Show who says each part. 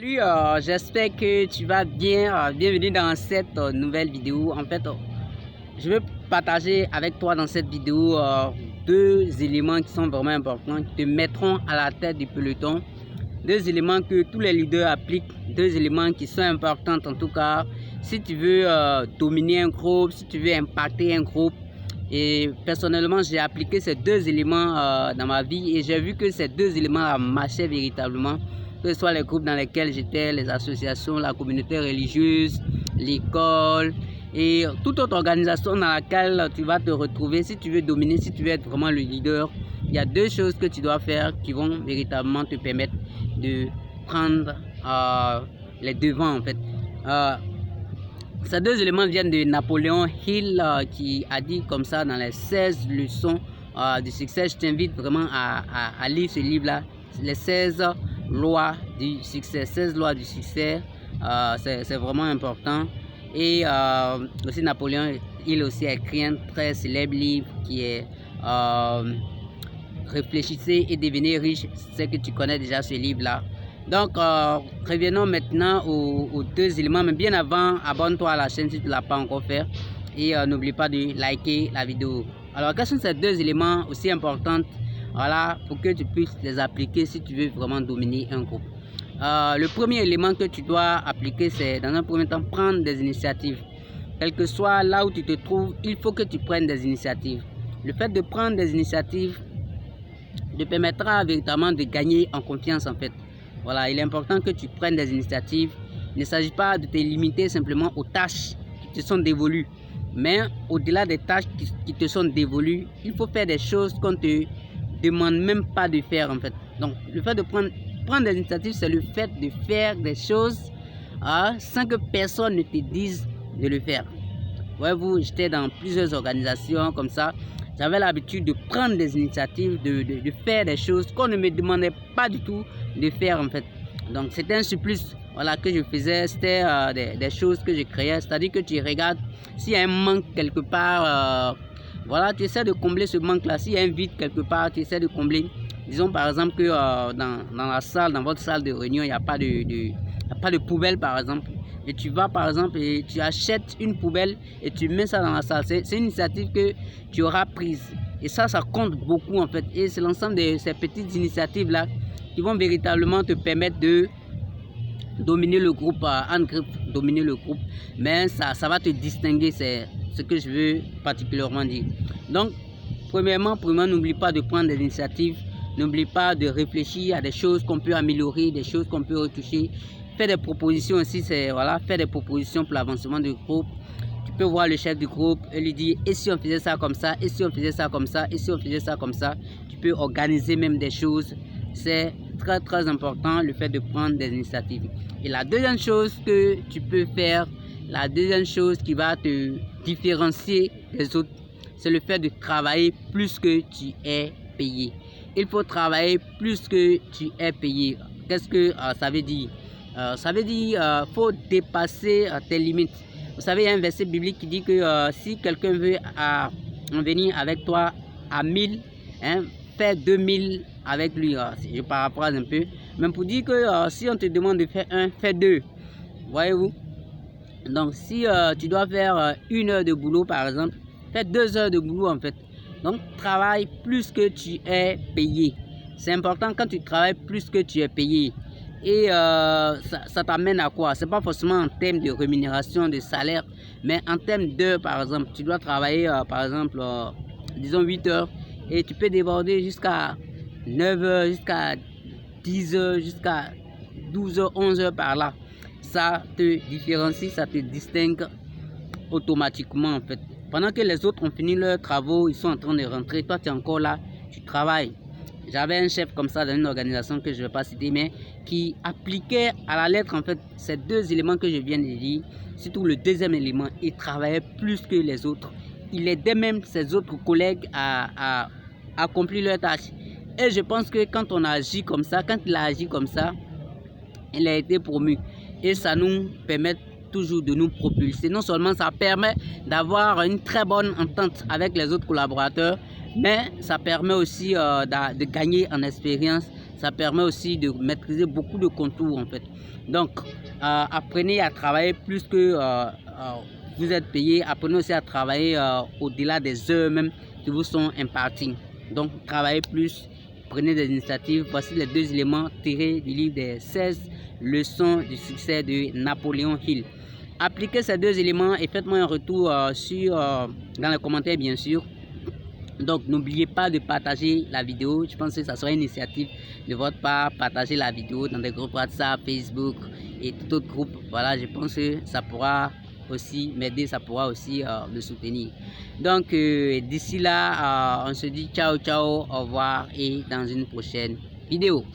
Speaker 1: Salut, j'espère que tu vas bien. Bienvenue dans cette nouvelle vidéo. En fait, je veux partager avec toi dans cette vidéo deux éléments qui sont vraiment importants, qui te mettront à la tête du peloton. Deux éléments que tous les leaders appliquent, deux éléments qui sont importants en tout cas. Si tu veux dominer un groupe, si tu veux impacter un groupe. Et personnellement, j'ai appliqué ces deux éléments dans ma vie et j'ai vu que ces deux éléments marchaient véritablement. Que ce soit les groupes dans lesquels j'étais, les associations, la communauté religieuse, l'école et toute autre organisation dans laquelle tu vas te retrouver. Si tu veux dominer, si tu veux être vraiment le leader, il y a deux choses que tu dois faire qui vont véritablement te permettre de prendre les devants en fait. Ces deux éléments viennent de Napoléon Hill qui a dit comme ça dans les 16 leçons du succès. Je t'invite vraiment à lire ce livre-là, les 16 lois du succès. 16 lois du succès, c'est vraiment important. Et aussi Napoléon Hill aussi a écrit un très célèbre livre qui est Réfléchissez et devenez riche. C'est que tu connais déjà ce livre-là. Donc, revenons maintenant aux deux éléments. Mais bien avant, abonne-toi à la chaîne si tu ne l'as pas encore fait. Et n'oublie pas de liker la vidéo. Alors, quels sont ces deux éléments aussi importants, voilà, pour que tu puisses les appliquer si tu veux vraiment dominer un groupe? Le premier élément que tu dois appliquer, c'est dans un premier temps prendre des initiatives. Quel que soit là où tu te trouves, il faut que tu prennes des initiatives. Le fait de prendre des initiatives te permettra véritablement de gagner en confiance en fait. Voilà, il est important que tu prennes des initiatives. Il ne s'agit pas de te limiter simplement aux tâches qui te sont dévolues. Mais au-delà des tâches qui te sont dévolues, il faut faire des choses qu'on ne te demande même pas de faire en fait. Donc, le fait de prendre des initiatives, c'est le fait de faire des choses sans que personne ne te dise de le faire. Voyez-vous, j'étais dans plusieurs organisations comme ça. J'avais l'habitude de prendre des initiatives, de faire des choses qu'on ne me demandait pas du tout de faire en fait. Donc c'était un supplice voilà, que je faisais, c'était des choses que je créais. C'est-à-dire que tu regardes s'il y a un manque quelque part, voilà, tu essaies de combler ce manque-là. S'il y a un vide quelque part, tu essaies de combler. Disons par exemple que dans la salle, dans votre salle de réunion, il n'y a pas de poubelle par exemple. Et tu vas par exemple et tu achètes une poubelle et tu mets ça dans la salle. C'est une initiative que tu auras prise. Et ça compte beaucoup en fait. Et c'est l'ensemble de ces petites initiatives là qui vont véritablement te permettre de dominer le groupe, dominer le groupe. Mais ça va te distinguer, c'est ce que je veux particulièrement dire. Donc, premièrement, n'oublie pas de prendre des initiatives. N'oublie pas de réfléchir à des choses qu'on peut améliorer, des choses qu'on peut retoucher. Faire des propositions aussi, c'est voilà, faire des propositions pour l'avancement du groupe. Tu peux voir le chef du groupe et lui dire et si on faisait ça comme ça, et si on faisait ça comme ça, et si on faisait ça comme ça. Tu peux organiser même des choses. C'est très important le fait de prendre des initiatives. Et la deuxième chose que tu peux faire, la deuxième chose qui va te différencier des autres, c'est le fait de travailler plus que tu es payé. Il faut travailler plus que tu es payé. Qu'est-ce que ça veut dire? Ça veut dire faut dépasser tes limites. Vous savez, il y a un verset biblique qui dit que si quelqu'un veut en venir avec toi à 1000, hein, fais 2000 avec lui. Je paraphrase un peu. Mais pour dire que si on te demande de faire un, fais deux. Voyez-vous? Donc si tu dois faire 1 heure de boulot par exemple, fais 2 heures de boulot en fait. Donc travaille plus que tu es payé. C'est important quand tu travailles plus que tu es payé. Et ça t'amène à quoi? C'est pas forcément en termes de rémunération, de salaire, mais en termes d'heures par exemple. Tu dois travailler par exemple, disons 8 heures et tu peux déborder jusqu'à 9 heures, jusqu'à 10 heures, jusqu'à 12 heures, 11 heures par là. Ça te différencie, ça te distingue automatiquement en fait. Pendant que les autres ont fini leurs travaux, ils sont en train de rentrer, toi tu es encore là, tu travailles. J'avais un chef comme ça dans une organisation que je ne vais pas citer, mais qui appliquait à la lettre en fait ces deux éléments que je viens de dire, surtout le deuxième élément, il travaillait plus que les autres. Il aidait même ses autres collègues à accomplir leurs tâches. Et je pense que quand on agit comme ça, quand il a agi comme ça, il a été promu. Et ça nous permet toujours de nous propulser. Non seulement ça permet d'avoir une très bonne entente avec les autres collaborateurs, mais ça permet aussi de gagner en expérience, Ça permet aussi de maîtriser beaucoup de contours en fait. Donc, apprenez à travailler plus que vous êtes payé. Apprenez aussi à travailler au-delà des heures même qui vous sont imparties. Donc, travaillez plus, prenez des initiatives. Voici les 2 éléments tirés du livre des 16 leçons du succès de Napoléon Hill. Appliquez ces 2 éléments et faites-moi un retour dans les commentaires bien sûr. Donc n'oubliez pas de partager la vidéo. Je pense que ça sera une initiative de votre part. Partager la vidéo dans des groupes WhatsApp, Facebook et tout autre groupe. Voilà, je pense que ça pourra aussi m'aider, ça pourra aussi me soutenir. Donc d'ici là, on se dit ciao ciao, au revoir et dans une prochaine vidéo.